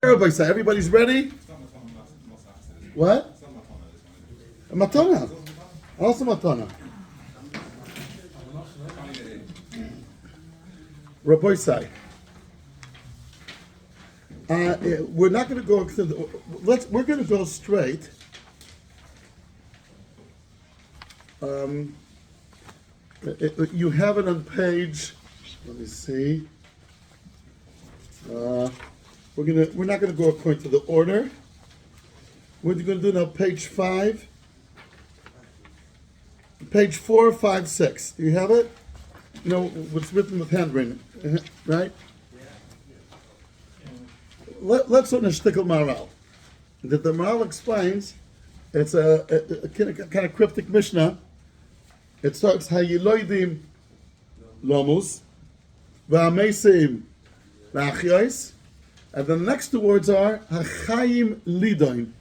Everybody's ready? What? A matana. Also matana. Rabbi Sai. We're not going to go to the. We're going to go straight. You have it on page. Let me see. We're not going to go according to the order. What are you going to do now? Page 5, page 4, 5, 6. Do you have it? You know what's written with handwriting, right? Let's learn a shtickle Maharal. That the Maharal explains. It's a kind of cryptic Mishnah. It starts Hayiloidim Lomus Va'amesim La'achyos, and the next two words are Hachayim Lidoin.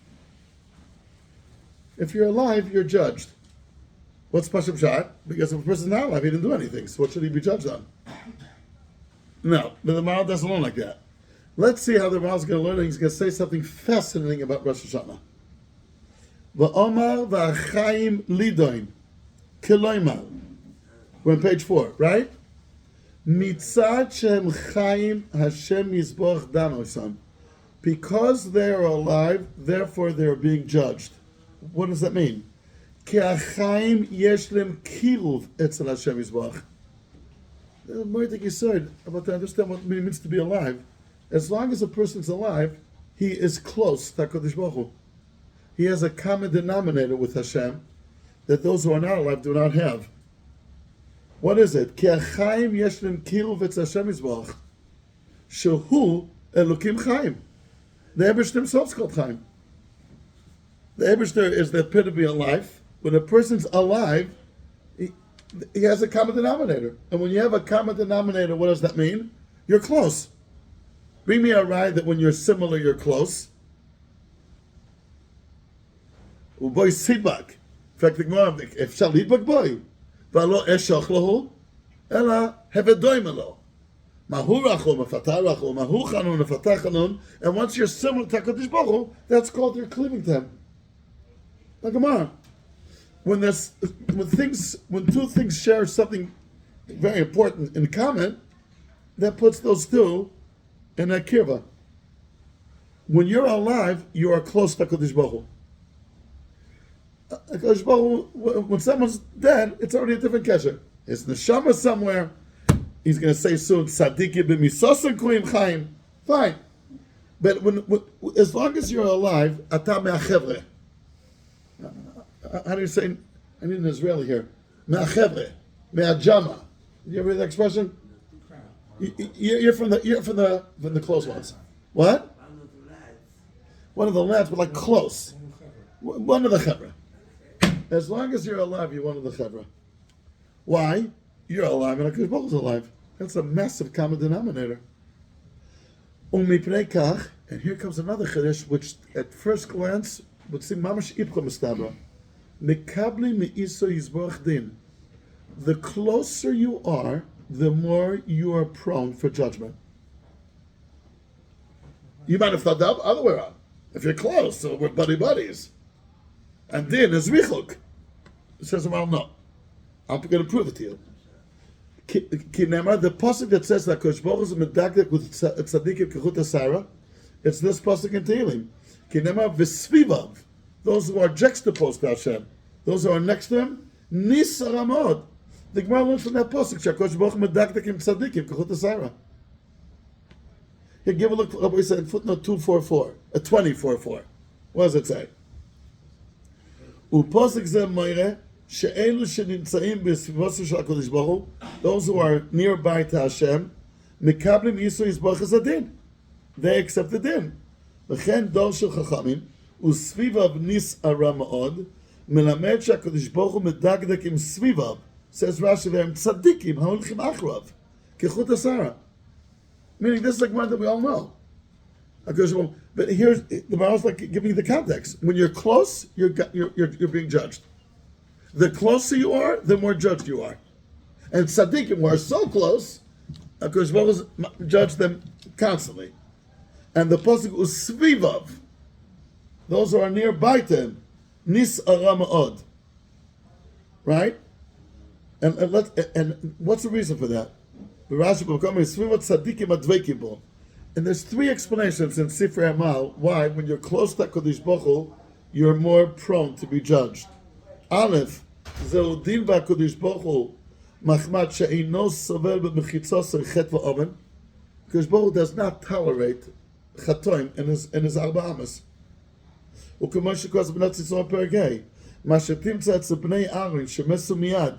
If you're alive, you're judged. What's Pashup Shot? Because if a person's not alive, he didn't do anything. So what should he be judged on? No, but the Maharal doesn't learn like that. Let's see how the Maharal is going to learn. He's going to say something fascinating about Rosh Hashonah. Va'omar va'achayim lidoin kiloimar. We're on page 4, right? Mitzad shem chayim Hashem yizboch danosam. Because they are alive, therefore they are being judged. What does that mean? Ki achayim yesh lem kiruv etzel Hashem yizboch. The more that you said about to understand what it means to be alive, as long as a person's alive, he is close to HaKadosh Baruch Hu. He has a common denominator with Hashem that those who are not alive do not have. What is it? Ki achayim yesh lem kiruv etzel Hashem yizboch. Shehu Elokim Chaim. The Eibishter himself is called Chaim. The Eibishter is the epitome of life. When a person's alive, he has a common denominator. And when you have a common denominator, what does that mean? You're close. Bring me a ride that when you're similar, you're close. Uboy sidbak. In fact, the Gemara, if shall lidbak boy, v'alo eshach lahu, ela hevedoim elo. Mahu rachum, mafatah rachum, mahu chanun, mafatah chanun. And once you're similar to HaKadosh Baruch Hu, that's called your cleaving to him. The Gemara. When two things share something very important in common, that puts those two in a kirva. When you're alive, you are close to HaKadosh Baruch Hu. HaKadosh Baruch Hu, when someone's dead, it's already a different kesher. It's neshama somewhere. He's going to say soon, Tzaddikim b'misosim kuim chaim. Fine. But as long as you're alive, ata me'achevre. How do you say? I need an Israeli here. Me'achevre, me'ajama. You ever hear that expression? You're from the close ones. What? One of the lads, but like close. One of the chevra. As long as you're alive, you're one of the chevra. Why? You're alive and HaKadosh Baruch Hu is alive. That's a massive common denominator. Umipnei kach, and here comes another chiddush, which at first glance would seem mamash ipcha mistabra. Mikabli me'iso yizborach din. The closer you are, the more you are prone for judgment. You might have thought the other way around. If you're close, so we're buddies. And din is richuk. It says, well, no. I'm going to prove it to you. The pasuk that says that HaKadosh Baruch Hu is medakdek with tzaddikim kechut hasara, it's this pasuk in Tehillim. Kinemar v'svivav. Those who are juxtaposed to Hashem, those who are next to Him, nis aramod. The Gemara learns from that pasuk, HaKadosh Baruch Hu medakdek im tzaddikim kechut hasara. Here, give a look at what he said in footnote 244, 244. What does it say? Upasuk zeh moire she'elu she'nimtzaim b'svivaso shel HaKadosh Baruch Hu, those who are nearby to Hashem, mikablim yisu yizbach hazadin. They accept the din. V'chen dor shel chachamim u'svivav nis ara ma'od melamed she'HaKadosh Baruch Hu medagdek im svivav. Says Rashi there, tzaddikim ha'olchim achrav kechut hasara. Meaning this is like one that we all know. But here's the Maharal's like giving you the context. When you're close, you're being judged. The closer you are, the more judged you are. And tzaddikim who are so close, HaKadosh Baruch Hu judge them constantly. and the pasuk usvivav. Those who are nearby to him, nis arama'od. Right? And what's the reason for that? The Rashi becoming svivat tzadikim adveikim bo. And there's three explanations in Sifrei Amal why, when you're close to Kodesh Baruch Hu, you're more prone to be judged. Aleph, zeu din ba'Kodesh Baruch Hu, machmat she'eino sovel b'mechitzos chet v'oven. Kodesh Baruch Hu does not tolerate chatoim in his arba amas. וכמו שכתוב בנות יצחק פרק ה', מה שתמצא אצל בני אהרון שמסו מיד,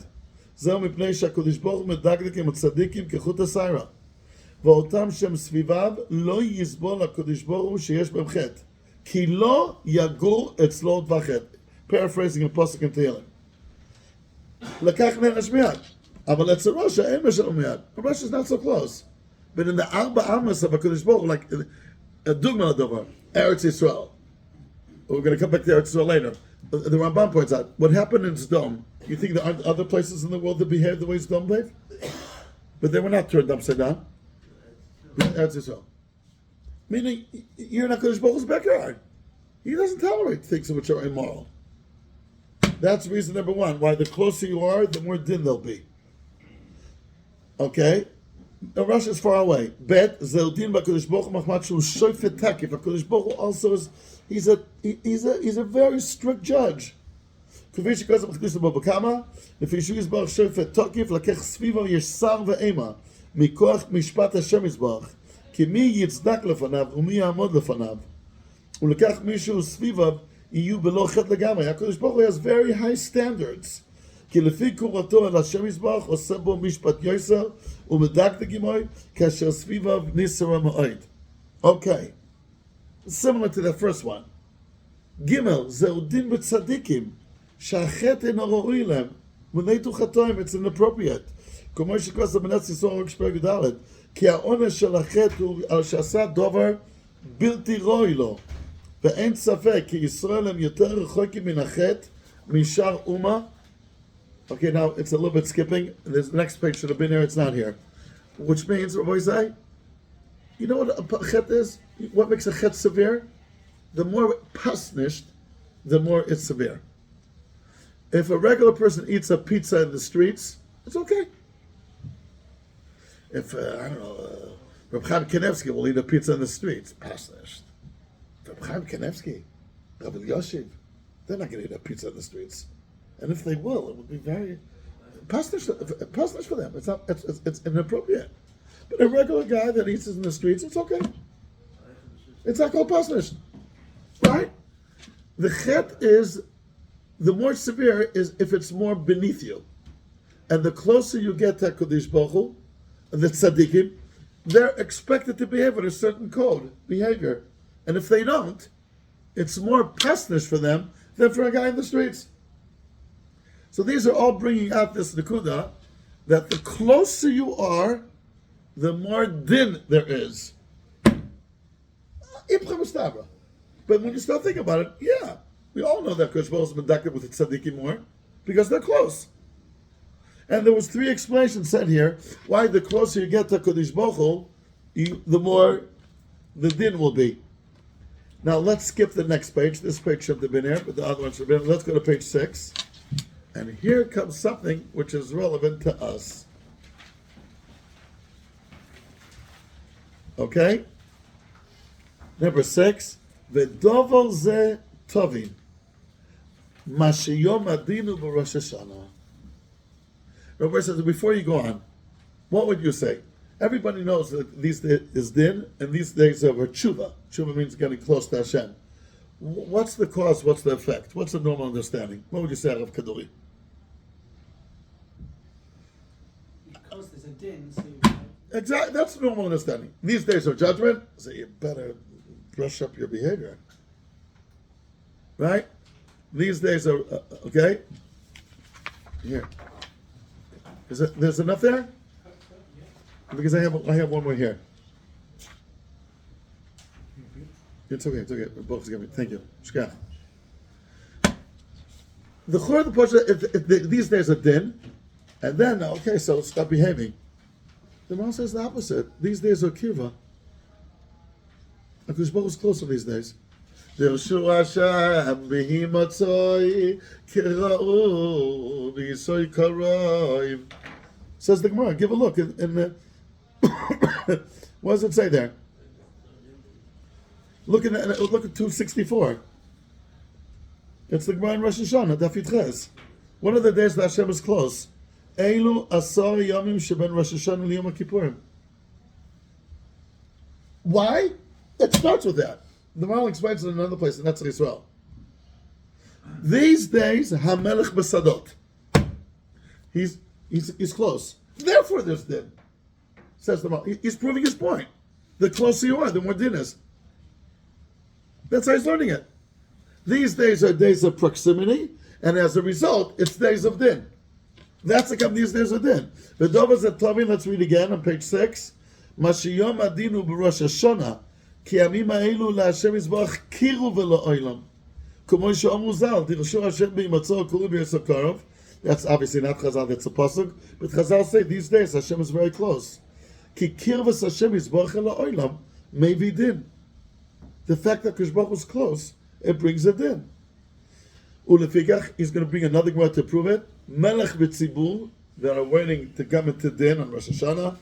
זהו מפני שהקדוש ברוך הוא מדקדקים וצדיקים כחוט השערה. ואותם שהם סביביו לא יסבול הקדוש ברוך הוא שיש בהם חטא, כי לא יגור אצלו דבר חטא. Paraphrasing a pasuk in Tehillim. לקח נרש מיד, אבל אצל ראשה אין משלו מיד. ראשה is not so close. But in the ארבע ארמס of הקדוש ברוך הוא, like a דוגמה לדבר, ארץ ישראל. We're going to come back to Eretz Yisrael later. The Rambam points out, what happened in Sdom, you think there aren't other places in the world that behave the way Sdom behaved? But they were not turned upside down. Eretz Yisrael. Meaning, you're in HaKadosh Baruch Hu's backyard. He doesn't tolerate things which are immoral. That's reason number one, why the closer you are, the more din there'll be. Okay? Now, Russia is far away. Bet, Zeldin b'Hakadosh Baruch Hu machmat shu shofet takif. HaKadosh Baruch Hu also is, he's a very strict judge. K'vi shekazam ch'dusha bo b'kama, if Yeshu Yisbarach shofet takif, lakech svivo yeshar ve'ema, mikoach mishpat Hashem Yisbarach, ki mi yitzdak lefanav, umi ya'amod lefanav. Ulekach mishu svivav, iyu belo chet legamay. HaKadosh Baruch Hu has very high standards. כי לפי קוראתו על השם יזבח עושה בו משפט יויסר ומדקדק עמוי כאשר סביביו ניסר המועד. Okay. Similar to the first one. ג' זהו דין בצדיקים שהחטא אינו ראוי להם ונטו חטאים, it's inappropriate. כמו שכתוב בנץ יסוד רק פרק ד' כי העונש של החטא הוא על שעשה דבר בלתי ראוי לו, ואין ספק כי ישראל הם יותר רחוקים מן החטא משאר אומה. Okay, now it's a little bit skipping. The next page should have been here. It's not here. Which means, what do I say? You know what a chet is? What makes a chet severe? The more punished, the more it's severe. If a regular person eats a pizza in the streets, it's okay. If, I don't know, Reb Chaim Kanevsky will eat a pizza in the streets, punished. Reb Chaim Kanevsky, Rabbi Yoshiv, they're not going to eat a pizza in the streets. And if they will, it would be very punished for them. It's inappropriate. But a regular guy that eats it in the streets, it's okay. It's not called punished, right? The chet is, the more severe is if it's more beneath you, and the closer you get to Kodesh Baruch Hu, the tzaddikim, they're expected to behave with a certain code, behavior, and if they don't, it's more punished for them than for a guy in the streets. So these are all bringing out this nekuda, that the closer you are, the more din there is. But when you start thinking about it, yeah, we all know that Kodesh Baruch Hu has been doctored with the tzaddikim more, because they're close. And there was three explanations said here, why the closer you get to Kodesh Baruch Hu, the more the din will be. Now let's skip the next page. This page should have been here, but the other one should have been. Let's go to page 6. And here comes something which is relevant to us. Okay? Number 6. V'dover ze tovin. Ma sheyom adinu b'Rosh Hashonah. Rabbi says, before you go on, what would you say? Everybody knows that these days is din, and these days are tshuva. Tshuva means getting close to Hashem. What's the cause? What's the effect? What's the normal understanding? What would you say, Rav Kaduri? Because there's a din, so Exactly, that's the normal understanding. These days of judgment, so you better brush up your behavior. Right? These days are, okay? Here. There's enough there? Because I have one more here. It's okay. Both give me. Thank you. Shkach. The chor of the posha, these days are din, and then okay, so stop behaving. The Maharal says the opposite. These days are kirva. HaKadosh Baruch Hu is closer these days. Dirshu Hashem b'hi matzoi kira'u v'yisoy karoiv. Says the Gemara. Give a look in the. What does it say there? Look at 264. It's the Gemara in Rosh Hashonah, Daf Yitches. One of the days that Hashem is close. Eilu asar yomim sheben Rosh Hashonah liyom HaKippurim. Why? It starts with that. The Maharal explains it in another place, and that's Israel. These days, Hamelech Besadot. He's close. Therefore, there's din. Says the Maharal. He's proving his point. The closer you are, the more din is. That's how he's learning it. These days are days of proximity, and as a result, it's days of din. That's the come these days of din. The Dovas at Tovin, let's read again on page 6. Mashiyom adinu b'Rosh Hashonah, ki amim ha'elu la'Hashem yizbarach kiru v'lo oilam. Kumo she'omru zal, dirshu Hashem b'imatzo kulu b'yisokarav. That's obviously not Chazal, that's a pasuk. But Chazal say these days Hashem is very close. Ki kirvas Hashem yizbarach lo oilam may be din. The fact that Kadosh Baruch Hu is close, it brings it in. Ulefikach, he's going to bring another Gemara to prove it. Melech v'tzibur, that are waiting to come into din on Rosh Hashonah.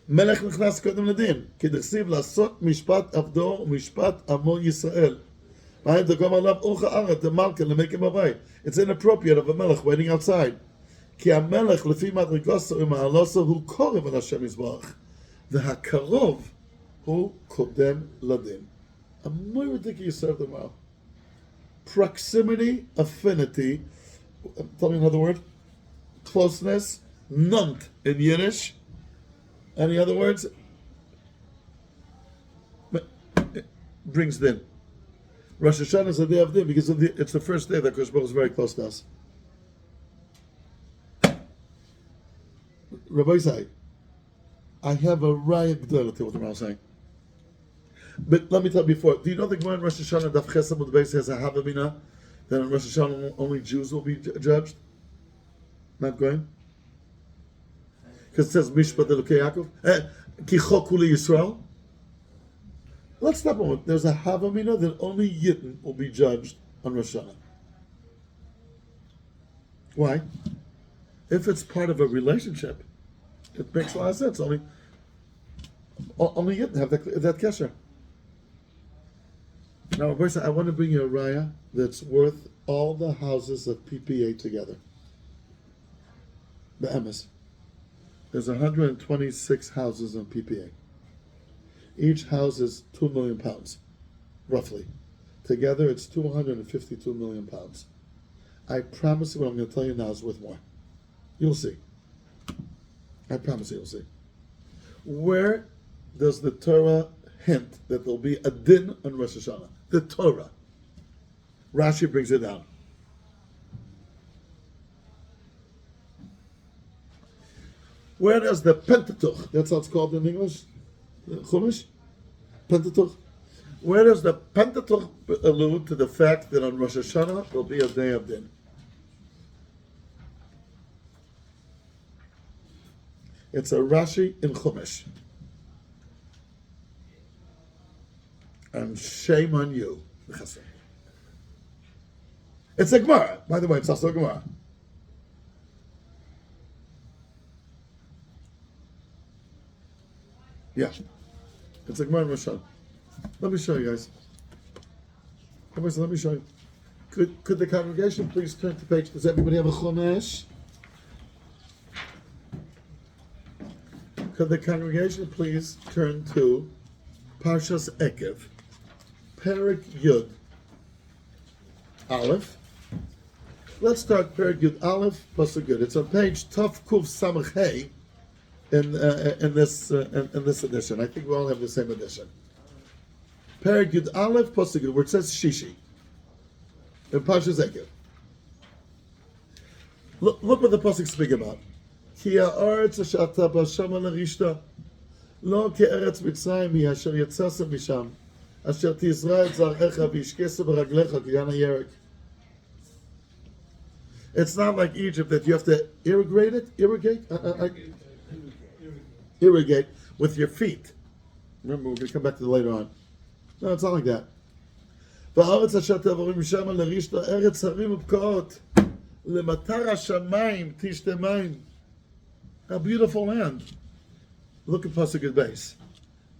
Melech nechnas kodem ledin. K'dechsiv lasot mishpat avdo mishpat amo Yisrael. It's inappropriate of a melech waiting outside. Ki ha-melech lefi madrigoso u'ma'aloso hu korev al Hashem yizbarach. V'hakarov hu kodem ladin. A more ridiculous serve them well. Proximity, affinity. Tell me another word. Closeness, nunt in Yiddish. Any other words? It brings din. Rosh Hashanah is the day of din because it's the first day that Kadosh Baruch Hu is very close to us. Rabbi Isai, I have a raya g'dol to what the Maharal is saying. But let me tell you before, do you know the Gemara in Rosh Hashonah, Daf Ches Amud Beis has a Havamina, that in Rosh Hashonah only Jews will be judged? Not going? Because it says Mishpat Elokei Yaakov. Ki Chok Hu Yisrael. Let's stop a moment. There's a Havamina that only Yidden will be judged on Rosh Hashonah. Why? If it's part of a relationship, it makes a lot of sense. Only Yidden have that kesher. Now, I want to bring you a raya that's worth all the houses of PPA together. The Emes. There's 126 houses on PPA. Each house is £2 million, roughly. Together, it's 252 million pounds. I promise you what I'm going to tell you now is worth more. You'll see. I promise you'll see. Where does the Torah hint that there'll be a din on Rosh Hashonah? The Torah. Rashi brings it down. Where does the Pentateuch, that's how it's called in English, the Chumash? Pentateuch. Where does the Pentateuch allude to the fact that on Rosh Hashonah there'll be a day of din? It's a Rashi in Chumash. And shame on you. It's a Gemara. By the way, it's also a Gemara. Yeah. It's a Gemara in Rosh Hashonah. Let me show you guys. Let me show you. Could the congregation please turn to page, does everybody have a Chumash? Could the congregation please turn to Parshas Ekev, Perek Yud Aleph. Let's start Perek Yud Aleph, Pasuk Yud. It's on page Tov Kuf Samach Hey in this edition. I think we all have the same edition. Perek Yud Aleph, Pasuk Yud, where it says Shishi in Parshas Ekev. Look what the pasuk speak about. Ki ha'aretz asher ata b'Hasham l'rishta, lo ke'eretz Mitzrayim hi asher yatzasa misham, asher tizra et zar'echa v'yishkesa b'raglecha k'yan ha'yerek. It's not like Egypt that you have to irrigate with your feet. Remember, we're going to come back to that later on. No, it's not like that. והארץ אשר תעבורים שמה לריש לארץ הרים ופקעות למטר השמיים תשתה מים. A beautiful land. Look at Pasuk at base.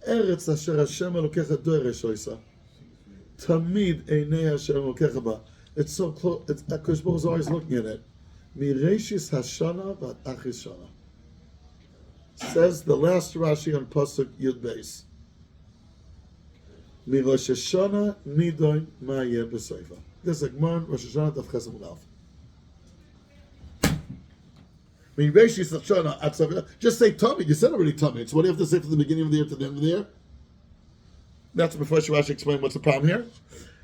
ארץ אשר השם אלוקיך דורש עושה. תמיד עיני השם אלוקיך בה. It's so close. Akash Baruch is always looking at it. Mireshis Hashana vat Achis Shana. Says the last Rashi on Pasuk Yud Beis. Rosh Hashonah nidoin ma yeh b'soifa. This is a Gemara Rosh Hashonah Daf Chesed Mudaf. Mireshis Hashana Atzavah. Just say Tommy. You said already Tommy. So what do you have to say from the beginning of the year to the end of the year? That's before Rashi explained what's the problem here.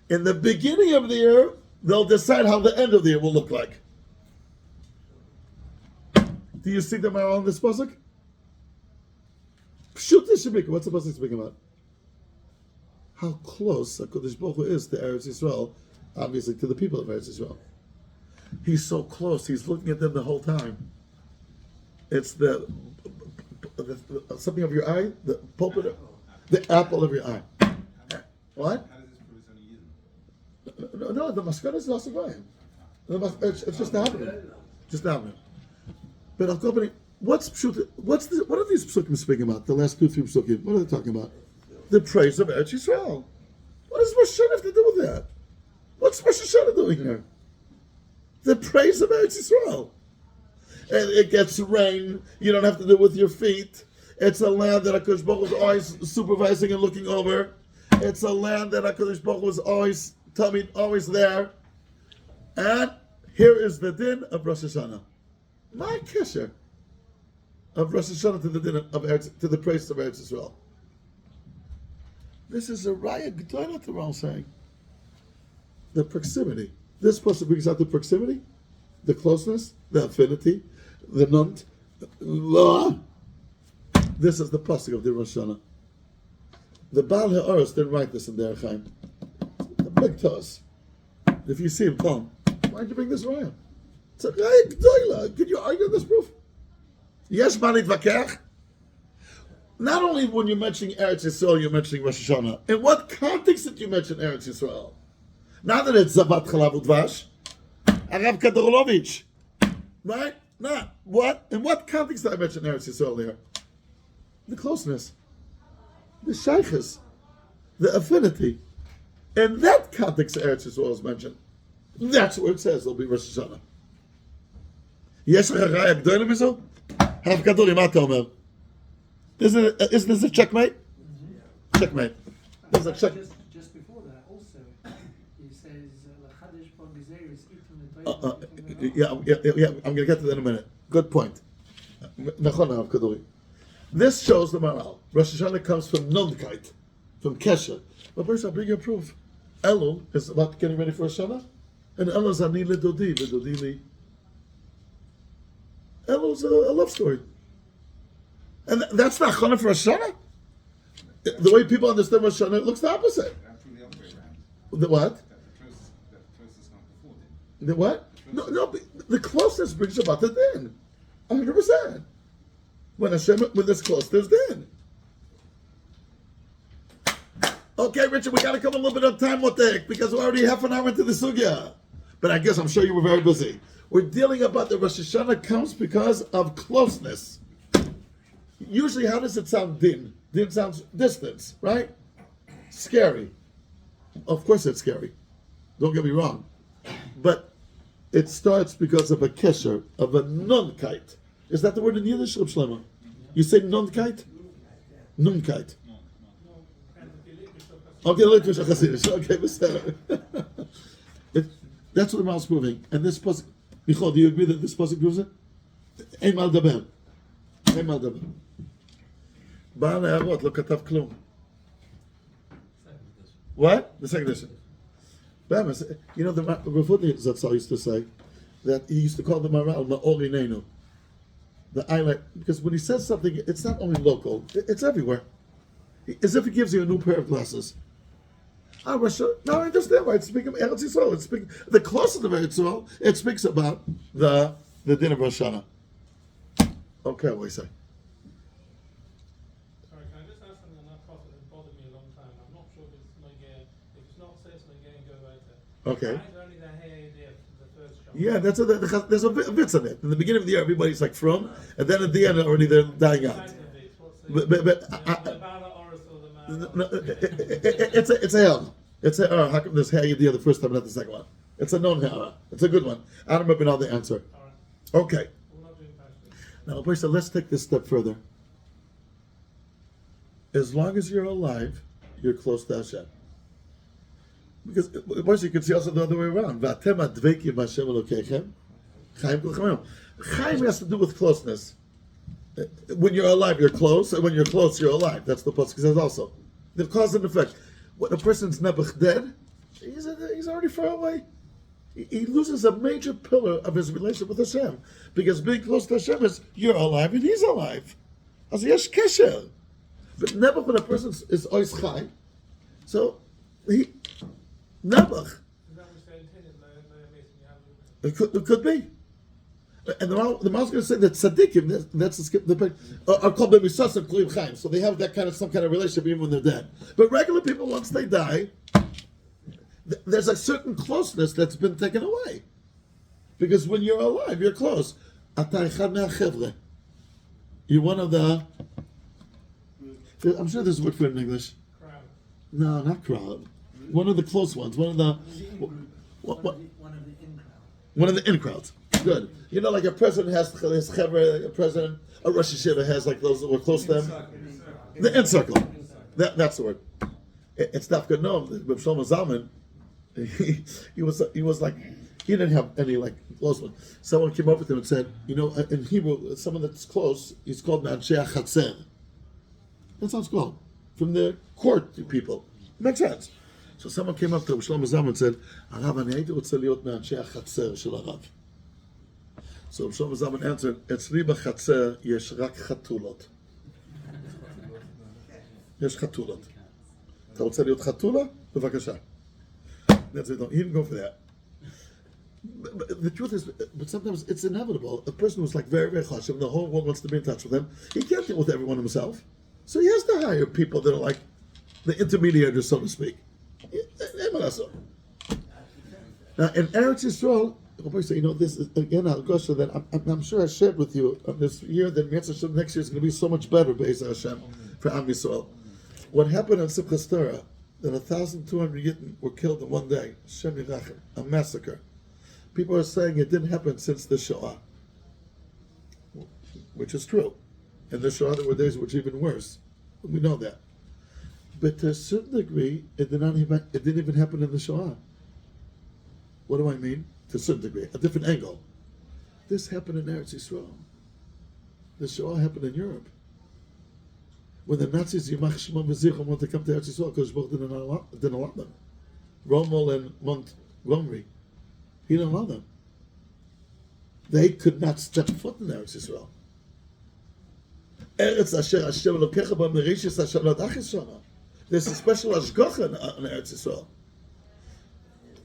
In the beginning of the year, they'll decide how the end of the year will look like. Do you see the Maharal in this pasuk? Pshut Shabika. What's the pasuk speaking about? How close HaKadosh Baruch Hu is to Eretz Yisrael, obviously to the people of Eretz Yisrael. He's so close. He's looking at them the whole time. It's the something of your eye, the pulpit, the apple of your eye. What? No, the maskana is also going. It's just happening. Just happening. But Al Kopani, what are these psukim speaking about? The last 2-3 psukim. What are they talking about? The praise of Eretz Yisrael. What does Rosh Hashonah have to do with that? What's Rosh Hashonah doing here? The praise of Eretz Yisrael. And it gets rain. You don't have to do it with your feet. It's a land that HaKadosh Baruch Hu is always supervising and looking over. It's a land that HaKadosh Baruch Hu is always there. And here is the din of Rosh Hashonah. My kisher of Rosh Hashonah to the din of to the praise of Eretz Yisrael. This is a raya g'dola to what I'm saying. The proximity. This pasuk brings out the proximity, the closeness, the affinity, the nunt. This is the pasuk of the Rosh Hashonah. The Baal Ha'aros didn't write this in their Chaim. A big toss. If you see him, tell him, why'd you bring this raya? It's a raya g'dola. Could you argue this proof? Yes, manit vakech. Not only when you're mentioning Eretz Yisrael, you're mentioning Rosh Hashonah. In what context did you mention Eretz Yisrael? Not that it's Zavat Chalav Udvash, Arav Kadorolovich, right? Not what? In what context did I mention Eretz Yisrael here? The closeness, the shaykhs, the affinity. In that context, Eretz Yisrael is mentioned. That's where it says there'll be Rosh Hashonah. Yesh Raya Gdolim Mizo? Arav Kadorim, מה אתה אומר? Isn't this a checkmate? Mm-hmm. Checkmate. This is a check. Just before that, also, he says, yeah, I'm going to get to that in a minute. Good point. This shows the Maharal. Rosh Hashonah comes from Nundkeit, from Kesher. But first, I'll bring you a proof. Elul is about getting ready for Rosh Hashonah, and Elul is Ani Lidodi, Lidodi Li. Elul is a love story. And that's not Chana for Rosh Hashonah? The way people understand Rosh Hashonah, it looks the opposite. Actually, the other way around. The what? That the closest comes before it. The what? No, the closeness brings about the din. 100%. When this close, there's din. Okay, Richard, we got to come a little bit on time with that because we're already half an hour into the sugya. But I guess I'm sure you were very busy. We're dealing about the Rosh Hashonah comes because of closeness. Usually, how does it sound din? Din sounds distance, right? Scary. Of course it's scary. Don't get me wrong. But it starts because of a kesher, of a nunkite. Is that the word in Yiddish, Reb Shlomo? You say nunkite? Nunkite. Okay, that's what the mouse proving. And this pasuk, Michal, do you agree that this pasuk proves it? Ein mal daber. Ein mal daber. Baal Ha'arot lo katav klum. What? The second edition. You know, the Rafudi Zatzal used to say that he used to call the Maharal Ma'ori Neinu. The eyeliner, because when he says something, it's not only local, it's everywhere. As if he gives you a new pair of glasses. Now I understand why it's speaking of Eretz Yisrael. It's speaking the closer to Eretz Yisrael, it speaks about the din of Rosh Hashonah. Okay, what do you say? Sorry, can I just ask something on that prophet that bothered me a long time? I'm not sure if it's like Okay. Why is only the hay there for the first shot? Yeah, there's a vitz on it. In the beginning of the year, everybody's like from, and then at the end, already they're dying out. Besides the bits, what's the- But the Bala Oris or the Maharal? it's a hell. It's a how come this hay the first time, not the second one? It's a known hell. It's a good one. I don't remember now the answer. All right. Okay. We're not doing pastry. Now, Boysa, let's take this step further. As long as you're alive, you're close to Hashem. Because, Boysa, you can see also the other way around. V'atem advekim Hashem Elokeichem, Chaim kol chaim. Chaim has to do with closeness. When you're alive, you're close, and when you're close, you're alive. That's the pasuk says also. The cause and effect. When a person's nebuch dead, he's already far away. He loses a major pillar of his relationship with Hashem. Because being close to Hashem is, you're alive and he's alive. As yesh kesher. But nebuch, when a person is ois chai, so he, nebuch, Is that what they intended? No, it could be. And the Mahal's going to say that tzaddikim, that's the are called b'misas and kliyim chaim, so they have that kind of some kind of relationship even when they're dead. But regular people, once they die, there's a certain closeness that's been taken away, because when you're alive, you're close. You're one of the. I'm sure there's a word for it in English. crowd. No, not crowd. One of the close ones. One of the. What? One of the in crowds. Good. You know, like a president has his chaver, a president, a Rosh Hashonah has like those that were close to them. The in circle. That's the word. It's not good known. But Shlomo Zalman, he was like, he didn't have any like close one. Someone came up with him and said, you know, in Hebrew, someone that's close, he's called Ma'anshei HaChatzer. That's how it's called. From the court people. Makes sense. So someone came up to Shlomo Zalman and said, Arav, ani hayiti rotze liot me'anshei HaChatzer shel Arav. So Shlomo Zalman answered, Etzli b'chatzer yesh rak chatulot. Yesh chatulot. אתה רוצה להיות חתולה? בבקשה. That's it. He didn't go for that. But the truth is, but sometimes it's inevitable. A person who's like very, very chashuv, the whole world wants to be in touch with him. He can't deal with everyone himself. So he has to hire people that are like the intermediators, so to speak. Now, in Eretz Yisrael, you know, this is, again, I'll go so that I'm sure I shared with you this year that next year is going to be so much better, Be'ez Hashem, for Am Yisrael. What happened in Simchas Torah, that 1,200 Yidden were killed in one day, Shem Yirachem, a massacre. People are saying it didn't happen since the Shoah, which is true. In the Shoah, there were days which were even worse. We know that. But to a certain degree, it didn't even happen in the Shoah. What do I mean? To a certain degree, a different angle. This happened in Eretz Yisrael. The Shoah happened in Europe. When the Nazis, Yimach Shimon v'Zichron, wanted to come to Eretz Yisrael, because Baruch didn't allow them. Rommel and Montgomery, he didn't allow them. They could not step foot in Eretz Yisrael. Eretz Asher Hashem Elokecha ba merishis Hashanot Achishona. There's a special Ashgocha in Eretz Yisrael.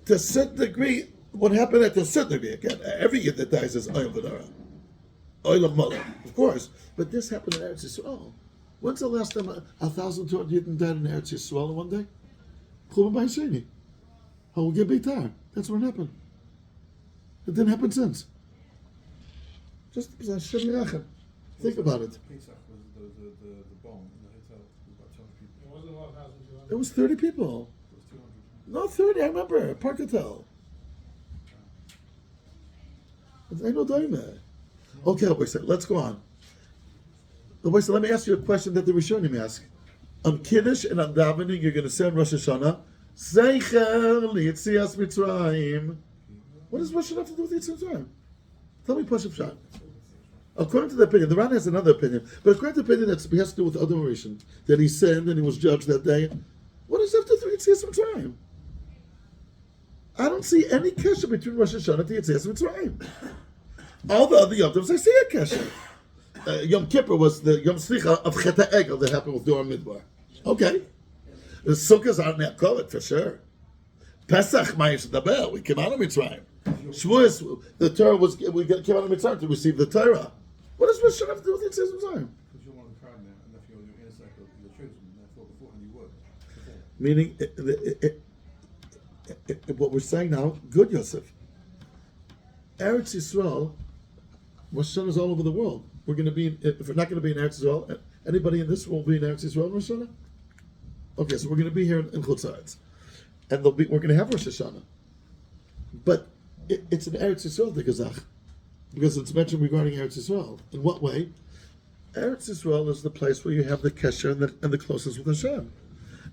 To a certain degree, what happened at a certain degree, again, every year that dies is Oyel V'Nara. Oyel Mola, of course. But this happened in Eretz Yisrael. When's the last time 1,200 Yidden died in Eretz Yisrael in one day? Churban Bayis Ha'ugei Beitar. That's what happened. It didn't happen since. Just Hashem Yirachem. Think about it. Pesach was the bomb in the hotel. About 200 people. It wasn't 1,200. There was 30 people. It was 200. No, 30, I remember. Park Hotel. I know Daimeh. Okay, let's go on. Let me ask you a question that the Rishonim ask. On Kiddush and on davening, you're going to say on Rosh Hashonah, Zeicher li'yetzias Mitzrayim. What does Rosh Hashonah have to do with Yetzias Mitzrayim? Tell me, Pashup Shad. According to the opinion, the Ran has another opinion, but according to the opinion that has to do with Adam Rishon, that he sinned and he was judged that day. What does that have to do with Yetzias Mitzrayim? I don't see any kesher between Rosh Hashonah to Yetzias Mitzrayim. All the other Yom Tovs, I see a kesher. Yom Kippur was the Yom Slicha of Chet HaEgel that happened with Dor Midbar. Okay. The Sukkahs aren't that covered for sure. Pesach, Ma'ish Dabel, we came out of Mitzrayim. Shavuos, the Torah was, we came out of Mitzrayim to receive the Torah. What does Rosh Hashanah have to do with Yetzias Mitzrayim? Because you're one of the crowd now, and if you're in your inner circle, you're chosen, therefore before, and you were. Meaning, what we're saying now, good Yosef. Eretz Yisrael, Rosh Hashanah is all over the world. We're going to be, if we're not going to be in Eretz Yisrael, anybody in this will be in Eretz Yisrael in Rosh Hashanah? Okay, so we're going to be here in Chutz La'aretz. And we're going to have Rosh Hashanah. But it's an Eretz Yisrael de Gazach, because it's mentioned regarding Eretz Yisrael. In what way? Eretz Yisrael is the place where you have the kesher and the closeness with Hashem.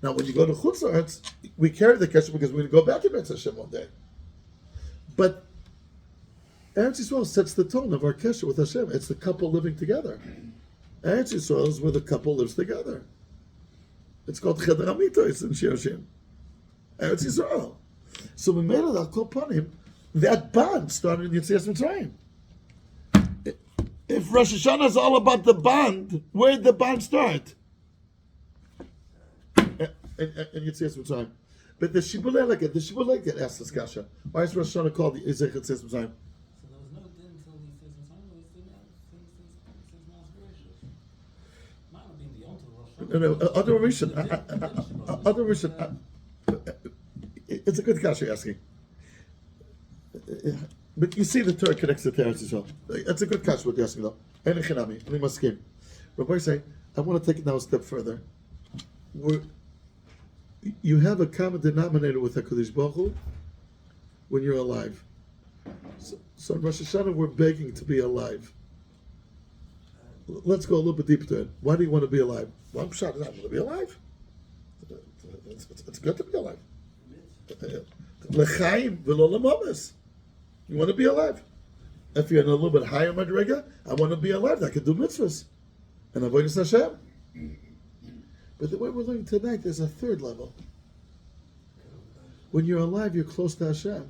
Now, when you go to Chutz La'aretz, we carry the kesher because we're going to go back to Eretz Hashem one day. But Eretz Yisrael sets the tone of our kesher with Hashem. It's the couple living together. Eretz Yisrael is where the couple lives together. It's called Cheder HaMitos in Shir Hashem. Eretz Yisrael. So we made it al kol panim. That bond started in Yetzias Mitzrayim. If Rosh Hashanah is all about the bond, where did the bond start? In Yetzias Mitzrayim. But the Shibbolei get asked this kasha. Why is Rosh Hashanah called the Yetzias Mitzrayim? So there was no din until he says in time, there was din since Mount Bereshit. Might have been the onto Rosh Hashanah. Other Rishon. It's a good kasha you're asking. But you see the Torah connects it to Eretz Yisrael. That's a good kasha what you're asking though. Ein Chinami, Ani Maskim. Rabbi say, I want to take it now a step further. You have a common denominator with HaKadosh Baruch Hu when you're alive. So in Rosh Hashanah we're begging to be alive. Let's go a little bit deeper to it. Why do you want to be alive? Well, I'm shot. I want to be alive. It's good to be alive. L'chaim v'lo l'mamas. You want to be alive. If you're in a little bit higher madrega, I want to be alive. I can do mitzvahs and avoid Hashem. But the way we're learning tonight, there's a third level. When you're alive, you're close to Hashem,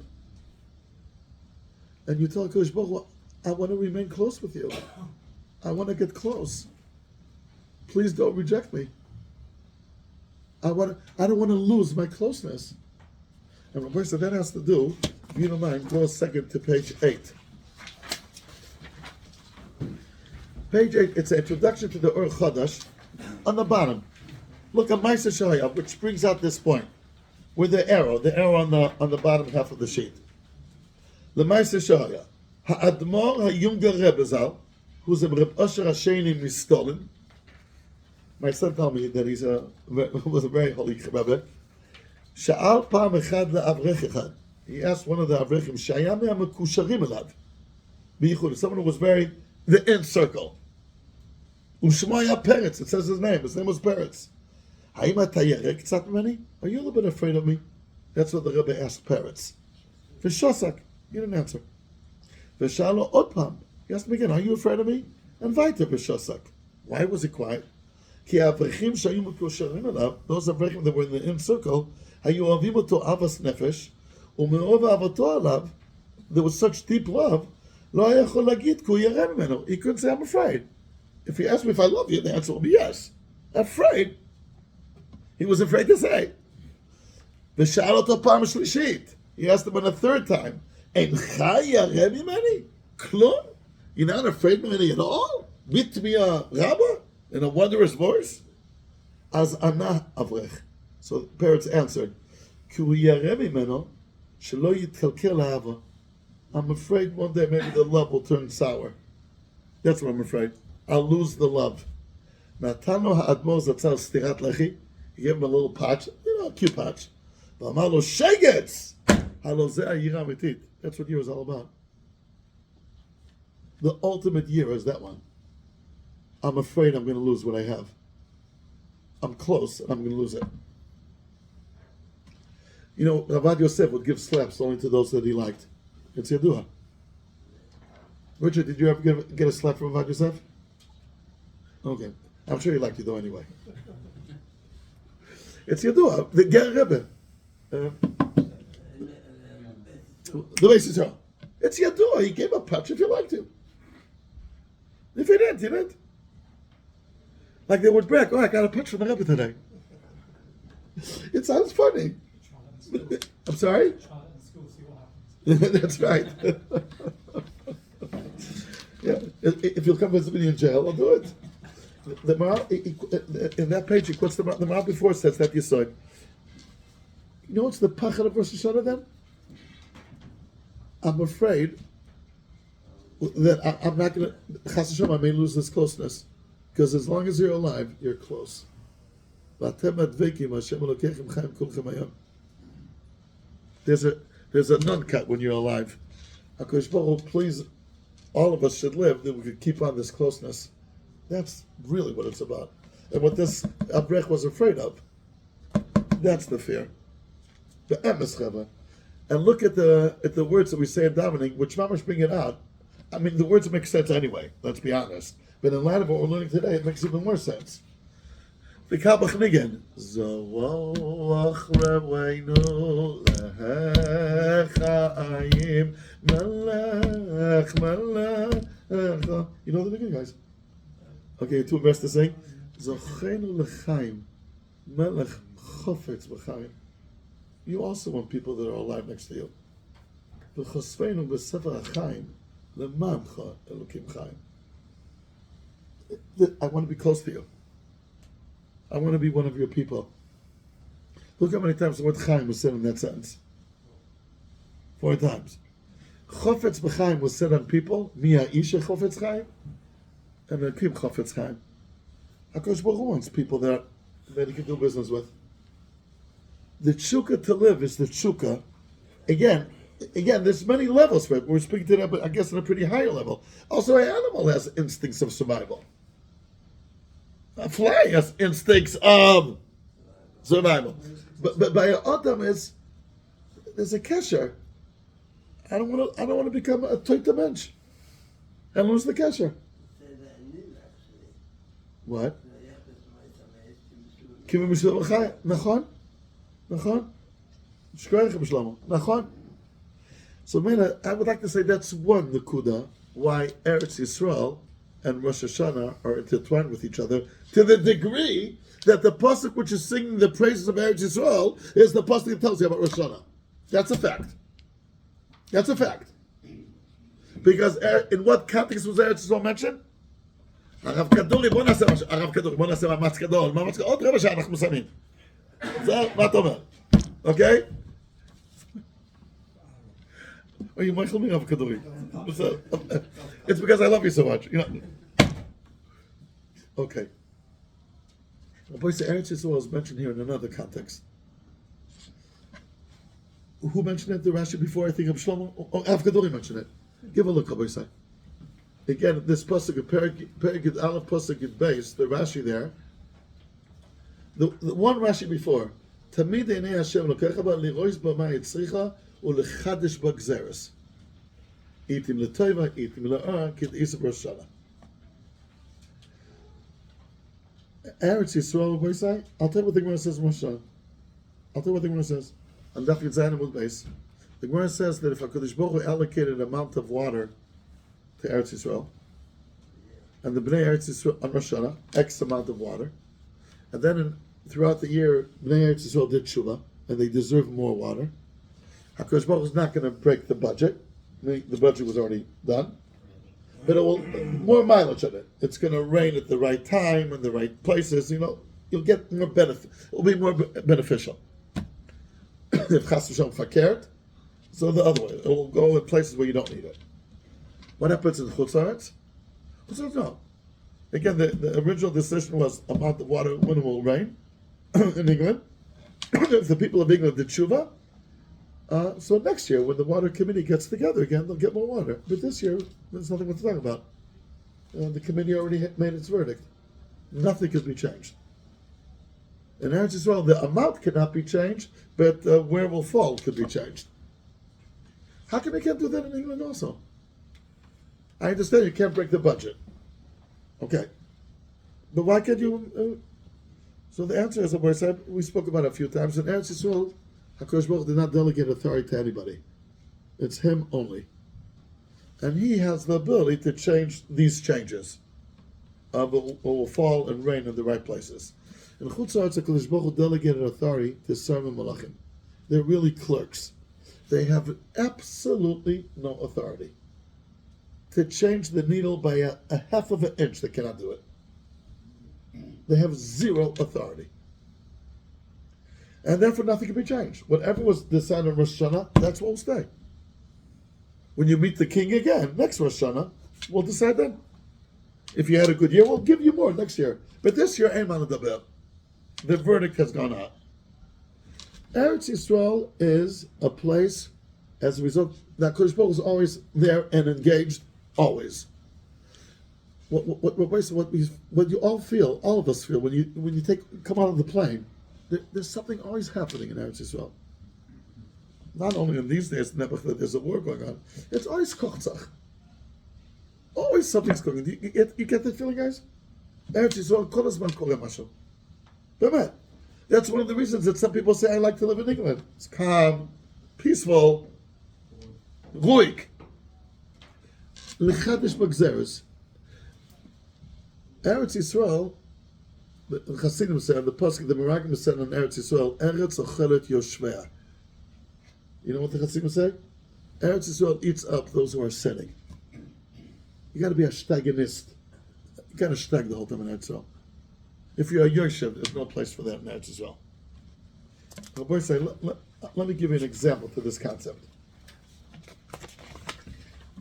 and you tell Kodesh Baruch Hu, I want to remain close with you. I want to get close. Please don't reject me. I don't want to lose my closeness. And Rabbi said that has to do, if you don't mind, go a second to page 8. Page 8, it's an introduction to the Ur Chadash. On the bottom, look at Ma'aser Shahaya, which brings out this point, with the arrow on the bottom half of the sheet. The Ma'aser Shahaya, Ha'admor Ha'yunga Rebbe Zal, who's a Reb Osher Hasheni Mistolin. My son told me that was a very holy Rebbe. Sha'al Pam Echad LaAvrech Echad. He asked one of the Avrechim, Shayam HaMekusharim Elav. B'yichud, someone who was very, the inner circle. Ushmaya Peretz, it says his name was Peretz. Ha'im atayerek tzat mimeni? Are you a little bit afraid of me? That's what the Rebbe asked Peretz. V'shosak, he didn't answer. V'shalo Odpam, he asked him again, are you afraid of me? And Vaiter v'shosak. Why was he quiet? Ki Avrechim Shayim Mekusharim Elav, those Avrechim that were in the inner circle, Hayu Avim Oto Avas Nefesh, U'me'ov Avato Alav, there was such deep love, Lo Hayachol Lagid Ku Yareh Mimenu. He couldn't say, I'm afraid. If you ask me if I love you, the answer will be yes. Afraid. He was afraid to say. V'sha'al Oto Pam Shlishit. He asked him a third time, Eincha Yareh Mimeni? Klum? You're not afraid of me at all? Bit me a rabba in a wondrous voice? As Anah Avrech. So Peretz answered, I'm afraid one day maybe the love will turn sour. That's what I'm afraid. I'll lose the love. Natano ha'admor zatzal stirat lechi. He gave him a little patch, a cute patch. V'amar shegetz. Halo zeh yira mitit. That's what year is all about. The ultimate year is that one. I'm afraid I'm going to lose what I have. I'm close and I'm going to lose it. Ravad Yosef would give slaps only to those that he liked. It's Yaduha. Richard, did you ever get a slap from Ravad Yosef? Okay. I'm sure he liked you though anyway. It's Yaduha. The Ger Rebbe. The basis are. It's Yaduha. He gave a punch if you liked him. If he didn't, he didn't. Like they would brag, I got a punch from the Rebbe today. It sounds funny. I'm sorry? That's right. Yeah. If you'll come visit me in jail, I'll do it. The Maharal, in that page, he quotes the Maharal before says that you said, You know what's the pachad of Rosh Hashonah then? I'm afraid that I'm not going to, Chas Hashem, I may lose this closeness. Because as long as you're alive, you're close. There's a non-cut when you're alive. HaKadosh Baruch Hu, please, all of us should live that we could keep on this closeness. That's really what it's about. And what this Abrech was afraid of, that's the fear. The emes chava. And look at the words that we say in davening, which mamash bring it out. I mean, the words make sense anyway, let's be honest. But in light of what we're learning today, it makes even more sense. The Kabach Nigan. Zoach reweinu lehechayim melech melech. You know the Nigan, guys? Okay, two verses to sing. Zochenu lechaim melech chofetz b'chaim. You also want people that are alive next to you. V'chosfeinu b'sefer hachaim lemamcha elokim chaim. I want to be close to you. I want to be one of your people. Look how many times the word chaim was said in that sentence. 4 times. Chofetz b'chaim was said on people. Mia isha chofetz chaim. And then kim chofetz chaim. HaKadosh Baruch Hu wants people that he can do business with. The tshuka to live is the tshuka. Again, there's many levels for it. We're speaking to that, but I guess on a pretty higher level. Also, an animal has instincts of survival. A fly has instincts of survival. But by Adam there's a kesher. I don't want to become a toita mensch and lose the kesher. What? Nachon. So, man, I would like to say that's one Nakuda why Eretz Yisrael and Rosh Hashonah are intertwined with each other to the degree that the pasuk which is singing the praises of Eretz Yisrael is the pasuk that tells you about Rosh Hashonah. That's a fact. That's a fact. Because in what context was Eretz Yisrael mentioned? הרב כדורי, בוא נעשה מאמץ גדול, עוד רבע שעה אנחנו מסיימים. זה, מה אתה אומר? אוקיי? אוי, מה יכולים רב כדורי? It's because I love you so much. You know. Okay. Boy, so Eretz Yisrael is mentioned here in another context. Who mentioned it? The Rashi before, I think of Shlomo. Oh, Rav Kaduri mentioned it. Give a look, Rabbi Say. Again, this pasuk, Perigid Aleph pasuk in base, the Rashi there. The one Rashi before. Tamid einei Hashem lokecha ba lirois ba ma yitzricha ulechadesh ba gzeres. Itim letoiva, itim le'ara, kid isab Rosh Hashonah. Eretz Yisrael, Rabbi Say. I'll tell you what the Gemara says in Rosh Hashonah. I'll tell you what the Gemara says. On Daf Yud Zayin Amud Beis, the Gemara says that if HaKadosh Baruch Hu allocated an amount of water to Eretz Yisrael, and the Bnei Eretz Yisrael on Rosh Hashonah, X amount of water, and then throughout the year, Bnei Eretz Yisrael did Shuvah, and they deserve more water. HaKadosh Baruch Hu is not going to break the budget. The budget was already done, but it will more mileage on it. It's going to rain at the right time in the right places. You know, you'll get more benefit. It will be more beneficial. If Chas V'Shalom fakert, so the other way, it will go in places where you don't need it. What happens in Chutz Haaretz? No. Again, the original decision was amount of water when it will rain in England. If the people of England did tshuva, so next year when the water committee gets together again, they'll get more water. But this year, there's nothing to talk about. The committee already made its verdict. Nothing can be changed. In Eretz Yisrael, the amount cannot be changed, but where will fall could be changed. How come you can't do that in England also? I understand you can't break the budget. Okay. But why can't you... So the answer is, as I said, we spoke about it a few times, in Eretz Yisrael, HaKadosh Baruch Hu did not delegate authority to anybody. It's him only. And he has the ability to change these changes. But will fall and rain in the right places. In Chutz Haaretz, HaKadosh Baruch Hu delegated authority to Sarim Malachim. They're really clerks. They have absolutely no authority. To change the needle by a half of an inch, they cannot do it. They have zero authority. And therefore nothing can be changed. Whatever was decided on Rosh Hashonah, that's what will stay. When you meet the king again, next Rosh Hashonah, we'll decide then. If you had a good year, we'll give you more next year. But this year, ain't man adaber. The verdict has gone out. Eretz Yisrael is a place, as a result, that Kodesh Baruch is always there and engaged, always. What you all feel, all of us feel, when you come out of the plane, there's something always happening in Eretz Yisrael. Not only in these days, that there's a war going on, it's always kochzach. Always something's going on. You get that feeling, guys? Eretz Yisrael, kol hazman kore mashu. באמת. That's one of the reasons that some people say I like to live in England. It's calm, peaceful, ruhig. L'chadish b'gzeres. Eretz Yisrael, the Hasidim said, the Pasuk, the Meragim said on Eretz Yisrael, Eretz ochelet yoshvea. You know what the Hasidim say? Eretz Yisrael eats up those who are sinning. You got to be a shtaginist. You got to shtag the whole time in Eretz Yisrael. If you're a Yoshev, there's no place for that in Eretz Yisrael. The boy say, let me give you an example to this concept.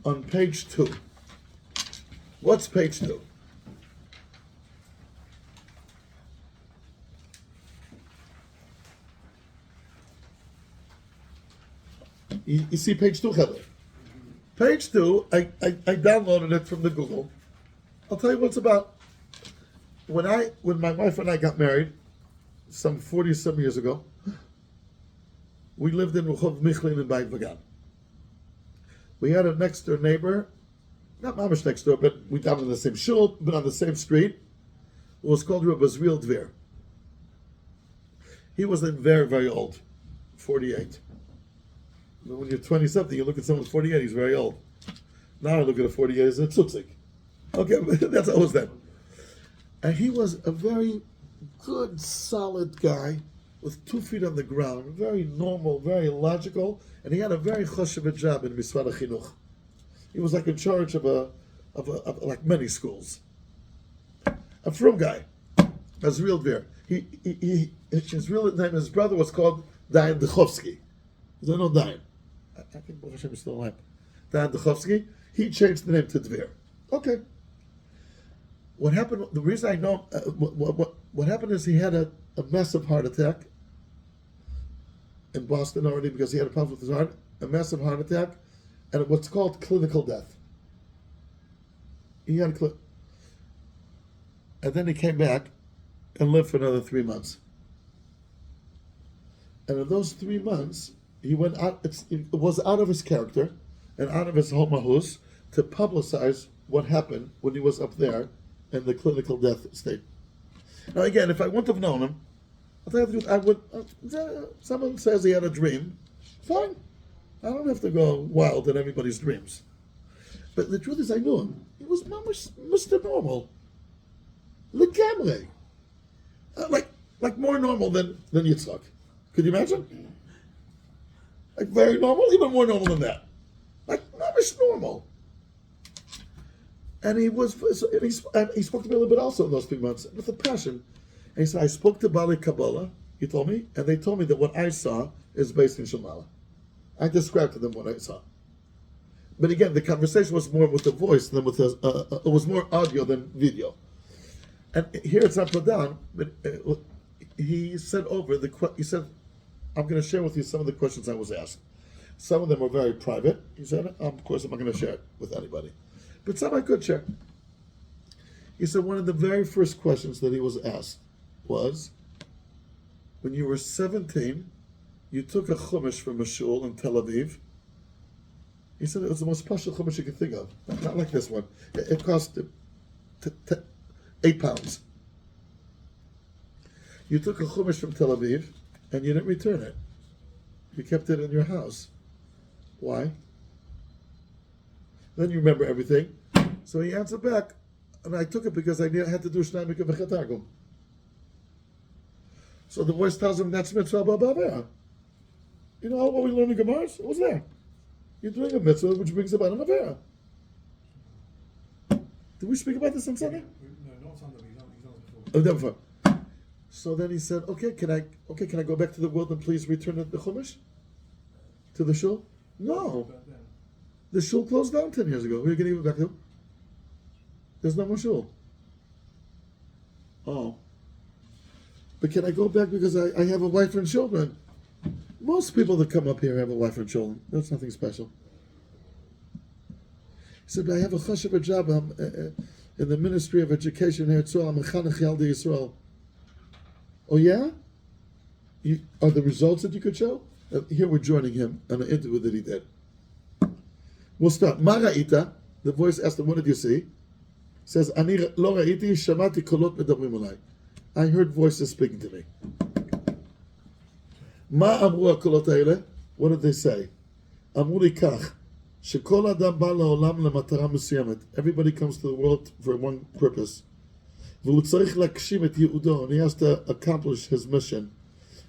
On page 2. What's page 2? You see page 2, Heather? Page 2, I downloaded it from the Google. I'll tell you what it's about. When my wife and I got married, some 40-some years ago, we lived in Rehov Michlin in Bayit Vagan. We had a next door neighbor, not mamish next door, but we lived in the same shul, but on the same street. It was called Rabbi Zriel Dvir. He was then very, very old, 48. When you're 20-something, you look at someone who's 48, he's very old. Now I look at a 48 as a tzutzik. Okay, that's how it was then. And he was a very good, solid guy with 2 feet on the ground, very normal, very logical, and he had a very choshev job in Misvad HaChinuch. He was like in charge of like many schools. A frum guy, as real Dvir. His real name, his brother was called Dayan Dechovsky. Is there no Dayan? I think Baruch Hashem is still alive. Dayan Dechovsky. He changed the name to Dvir. Okay. What happened? The reason I know what happened is he had a massive heart attack in Boston already because he had a problem with his heart. A massive heart attack, and what's called clinical death. He had and then he came back and lived for another 3 months. And in those 3 months, he went out. It was out of his character and out of his homahus to publicize what happened when he was up there in the clinical death state. Now again, if I wouldn't have known him, I'll tell you the truth, I would. Someone says he had a dream, fine. I don't have to go wild in everybody's dreams. But the truth is, I knew him. He was Mr. Normal, legamre, like more normal than Yitzchak. Could you imagine? Like very normal, even more normal than that. Like mamish normal. And he spoke to me a little bit also in those 3 months with a passion. And he said, I spoke to Bali Kabbalah, he told me, and they told me that what I saw is based in Shemala. I described to them what I saw. But again, the conversation was more with the voice than with it was more audio than video. And here it's not put down, but he said I'm going to share with you some of the questions I was asked. Some of them were very private. He said, of course, I'm not going to share it with anybody. But some I could share. He said one of the very first questions that he was asked was, when you were 17, you took a chumash from a shul in Tel Aviv. He said it was the most special chumash you could think of. Not like this one. It cost 8 pounds. You took a chumash from Tel Aviv and you didn't return it. You kept it in your house. Why? Then you remember everything. So he answered back, and I took it because I had to do Shnai Mikveh V'Chatagum. So the voice tells him that's mitzvah b'avera. You know what we learn in Gemaras? It was there. You're doing a mitzvah which brings about an avera. Did we speak about this on Sunday? No, not Sunday. He's on it before. Oh, never. So then he said, okay, can I go back to the world and please return the Chumash? To the shul? No. Back then. The shul closed down 10 years ago. Who are you going to give it back to? There's no more shul. Oh. But can I go back because I have a wife and children? Most people that come up here have a wife and children. That's nothing special. He said, but I have a chashuv job. I'm in the Ministry of Education here at Israel. I'm a chanech Yaldei Yisrael. Oh yeah? Are the results that you could show? Here we're joining him on an interview that he did. We'll start. Ma ra'ita? The voice asked him, what did you see? He says, Ani lo ra'iti shamati kolot medabrim alai. I heard voices speaking to me. Ma amru hakolot haele? What did they say? Amru li kach, shekol adam ba la'olam lematara mesuyמת. Everybody comes to the world for one purpose. V'hu tzarich lakshim et yeudo, and he has to accomplish his mission.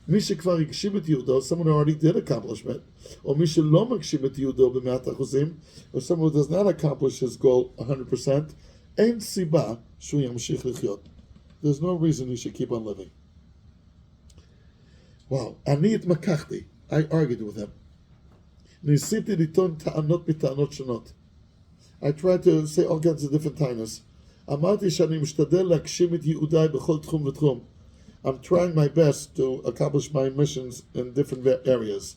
מי שכבר הגשים את ייעודו, someone who already did accomplishment, או מי שלא מגשים את ייעודו ב100%, or someone who does not accomplish his goal 100%, אין סיבה שהוא ימשיך לחיות. There's no reason he should keep on living. Wow. אני התמקחתי. I argued with him. ניסיתי לטעון טענות מטענות שונות. I tried to say all kinds of different times. אמרתי שאני משתדל להגשים את ייעודיי בכל תחום ותחום. I'm trying my best to accomplish my missions in different areas.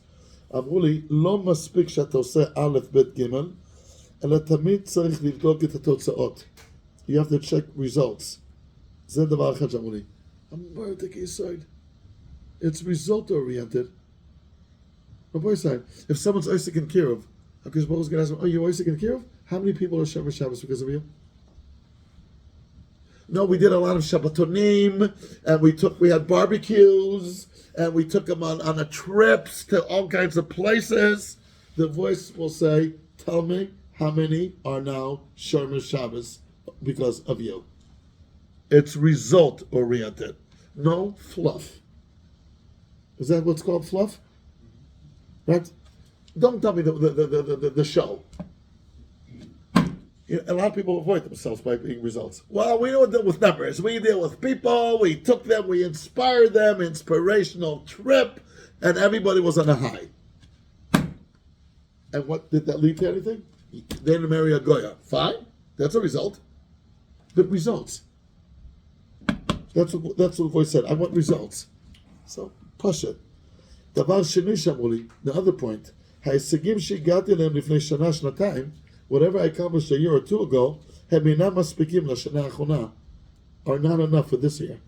אמרו לי, לא מספיק שאתה עושה א', ב', ג', אלא תמיד צריך לבדוק את התוצאות. You have to check results. זה דבר אחד שאמרו לי. אמרו לי, יסוד. It's result oriented. Rabbi said, if someone's Isaac and Kirov, HaKadosh Baruch Hu is going to ask him, oh, you're Isaac and Kirov? How many people are Shomer Shabbos because of you? No, we did a lot of Shabbatonim, and we had barbecues, and we took them on a trips to all kinds of places. The voice will say, tell me how many are now Shomer Shabbos because of you. It's result oriented, no fluff. Is that what's called fluff? Right? Don't tell me the show. A lot of people avoid themselves by being results. Well, we don't deal with numbers. We deal with people. We took them. We inspired them. Inspirational trip. And everybody was on a high. And what did that lead to anything? They didn't marry a Goya. Fine. That's a result. But results. That's what the voice said. I want results. So, push it. דבר שני שאמרו לי, the other point, ההישגים שהגעתי אליהם לפני שנה, שנתיים, whatever I accomplished a year or two ago, הם אינם מספיקים לשנה האחרונה, are not enough for this year.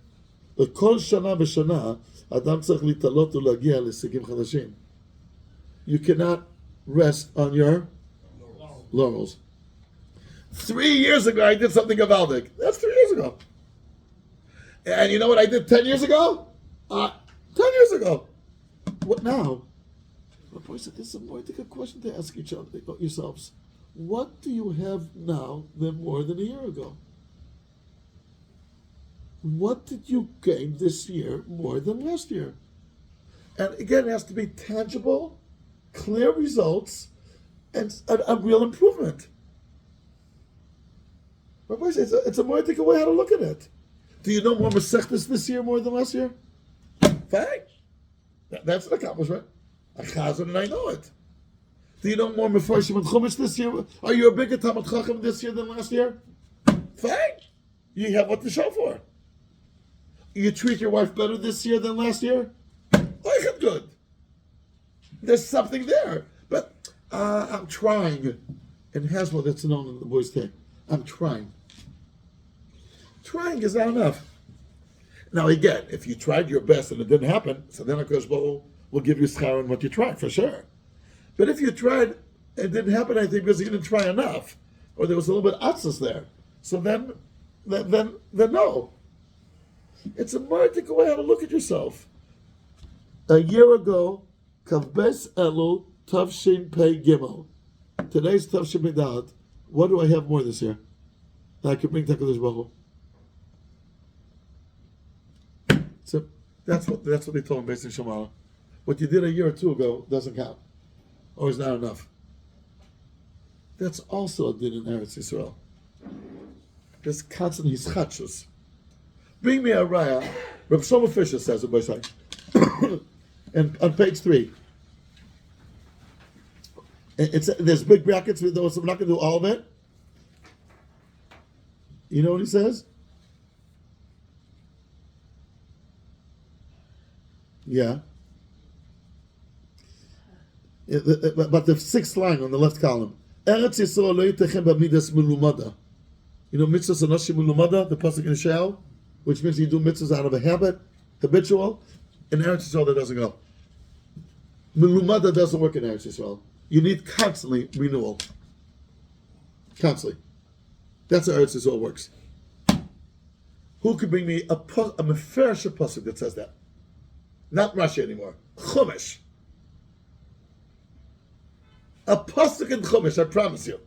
לכל שנה בשנה, אדם צריך להתעלות ולהגיע להישגים חדשים. You cannot rest on your laurels. 3 years ago, I did something gavaldic. That's 3 years ago. And you know what I did 10 years ago? 10 years ago. What now? The boy said, this is a more good question to ask each other, yourselves. What do you have now than more than a year ago? What did you gain this year more than last year? And again, it has to be tangible, clear results, and a real improvement. Rabbi says it's a more way how to look at it. Do you know more Masechtas this year more than last year? Fine. That's an accomplishment. I chazan and I know it. Do you know more Mefarshim and Chumash this year? Are you a bigger Talmud Chacham this year than last year? Fine. You have what to show for. You treat your wife better this year than last year? Like good. There's something there. But I'm trying. In Hasbro, that's known in the boys' thing. I'm trying. Trying is not enough. Now again, if you tried your best and it didn't happen, so then HaKadosh Baruch Hu will give you schar on what you tried, for sure. But if you tried and it didn't happen, I think because you didn't try enough, or there was a little bit of atzos there, so then no. It's a martic way how to look at yourself. A year ago, Kavbes Elul Tavshin Pei Gimel. Today's Tavshin Medad. What do I have more this year that I can bring to HaKadosh Baruch Hu? So that's what they told him based in Shomara. What you did a year or two ago doesn't count, or is not enough. That's also a din in Eretz Yisrael. There's constant hischatshus. Bring me a raya Rav Shlomo Fisher says it by saying, and on page 3, there's big brackets with those, so I'm not going to do all of it. You know what he says? Yeah. But the 6th line on the left column. Eretz Yisrael lo yitechem b'midas melumada. You know mitzvahs anoshim melumada, the pasuk in Shal, which means you do mitzvahs out of a habit, habitual. In Eretz Yisrael that doesn't go. Melumada doesn't work in Eretz Yisrael. You need constantly renewal. Constantly. That's how Eretz Yisrael works. Who could bring me a Meferish pasuk that says that? Not Rashi anymore. Chumash. A pasuk in Chumash, I promise you.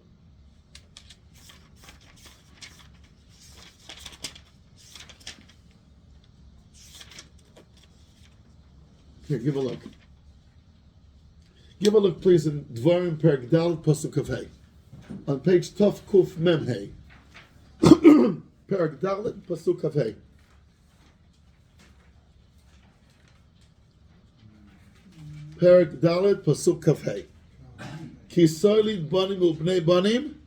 Here, give a look. Give a look, please, in Dvarim Perek Dal Pasuk Kaf Hey. On page Tov Kuf Mem Hey. Perek Dal Pasuk Kaf Hey. Perek Dal Pasuk Kaf Hey. Ki soilid banim ubnei banim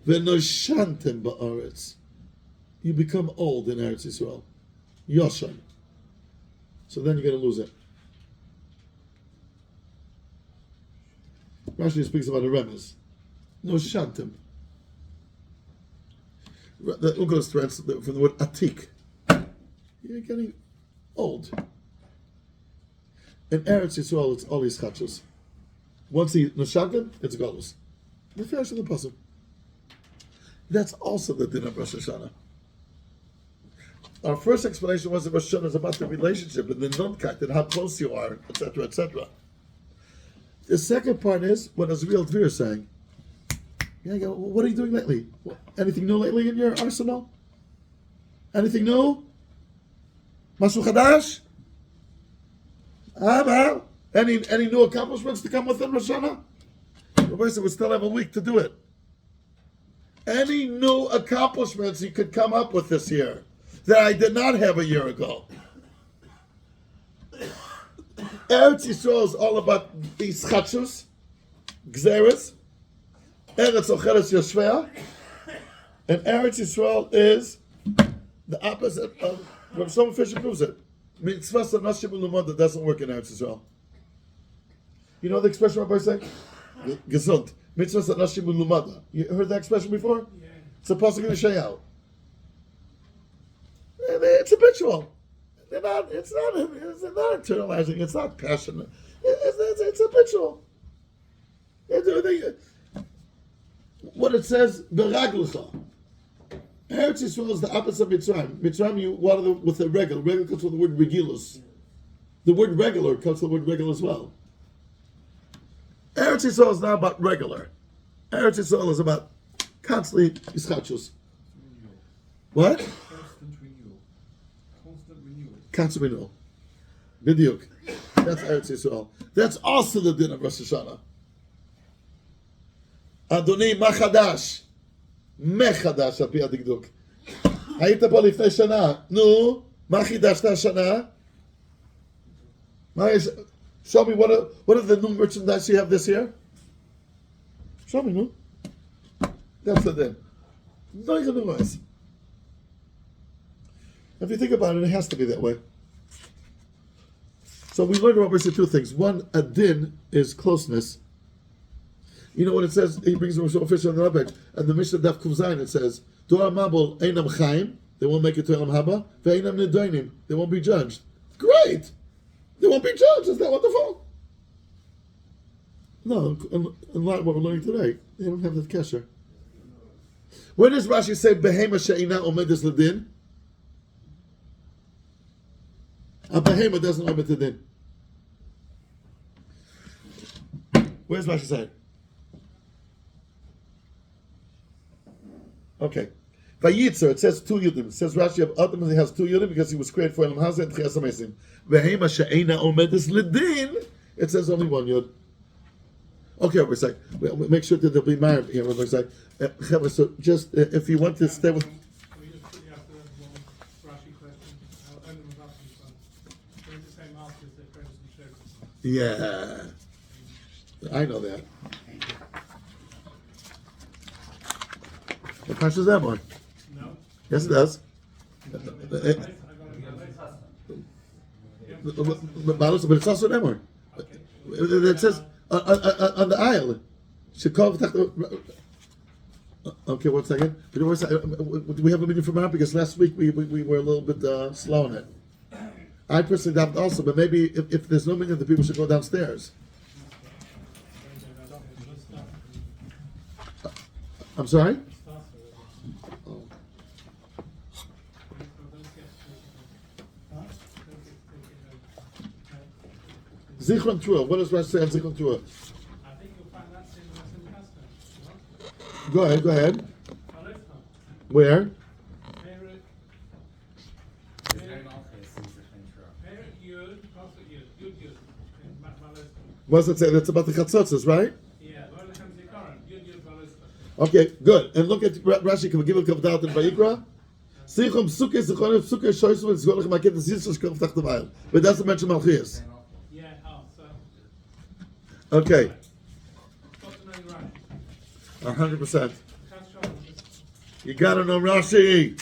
v'noshantem ba'aretz. You become old in Eretz Yisrael. Yoshan. So then you're going to lose it. Rashi speaks about a remez. Noshantem. The Ugos translates from the word atik. You're getting old. In Eretz Yisrael, it's all these chachos. Once he noshantem, it's galus. The finish of the pasuk. That's also the din of Rosh Hashonah. Our first explanation was that Rosh Hashonah is about the relationship and the non-kat and how close you are, etc., etc. The second part is what Azriel Dvir is saying. Yeah, go, what are you doing lately? Anything new lately in your arsenal? Anything new? Mashu Chadash? Well, any new accomplishments to come within Rosh Hashonah? Rabbi said we still have a week to do it. Any new accomplishments you could come up with this year that I did not have a year ago? Eretz Yisrael is all about these chachus, gzeres. Eretz Ocheres Yoshvea, and Eretz Yisrael is the opposite of Rav Shlomo Fisher proves it. Mitzvah Sanashim Ulumad that doesn't work in Eretz Yisrael. You know the expression Rabbi saying? Gesund. Mitzvah Sanashim Ulumad. You heard that expression before? Yeah. It's a pasuk in Yeshayahu. It's habitual. It's not internalizing. It's not passionate. It's habitual. What it says, Beraglucha. Eretz Yisrael is the opposite of Mitzrayim. Mitzrayim, you water with a regular. Regular comes from the word regilus. The word regular comes from the word regular as well. Eretz Yisrael is not about regular. Eretz Yisrael is about constantly ischachus. What? Constant renewal. Constant renewal. Constant renewal. B'diuk. That's Eretz Yisrael. That's also the din of Rosh Hashonah. אדוני, מה חדש? מחדש, על פי הדקדוק. היית פה לפני שנה, נו, מה חידשת השנה? Show me, what are the new merchandise you have this year? Show me, no? That's the din. No, you can do this. If you think about it, it has to be that way. So we learned about two things. One, a din is closeness. You know what it says? He brings the Rosh Hashonah on the page, and the Mishnah Daf Kuv Zayin, it says, Dor Mabul Einam Chaim, they won't make it to Elam Haba, Ve'einam Nedoinim, they won't be judged. Great! They won't be judged, is that wonderful? No, in light of what we're learning today, they don't have that kesher. Where does Rashi say, Behema She'ina Omedes Ledin? A Behema doesn't omit Ledin. Where's Rashi saying? Okay. Vayitzer, it says 2 yudim. It says Rashi ultimately has 2 yudim because he was created for Elam Hazeh and Tchias HaMesim. Vehema she'eina omedes lidin, it says only 1 yud. Okay, we're saying, we'll make sure that there'll be married here. We're saying, so just if you want to stay with. Can we just quickly ask one Rashi question? Yeah. I know that. What Parsha is that one? No. Yes, it does. But it's also that one. It says on the aisle. Okay, 1 second. Do we have a meeting from out? Because last week we were a little bit slow on it. I personally doubt also, but maybe if there's no meeting, the people should go downstairs. I'm sorry? Oh. Zichron Tua. What does Rashi say on Zichron Tua? I think you'll find that's in the custom. Go ahead. Where? What does it say? That's about the Chatzotzes, right? Yeah. Okay, good. And look at Rashi. Can we give a couple out in Vayikra? Sichum Sukkah Zichron Sukkah Shoysu and Zgolach Maket Zizos Kol V'tach Tavayil. But it doesn't mention Malchias. Yeah. Oh, so. Okay. Got to know right. 100%. You gotta know Rashi.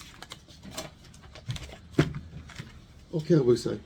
Okay, what do we say?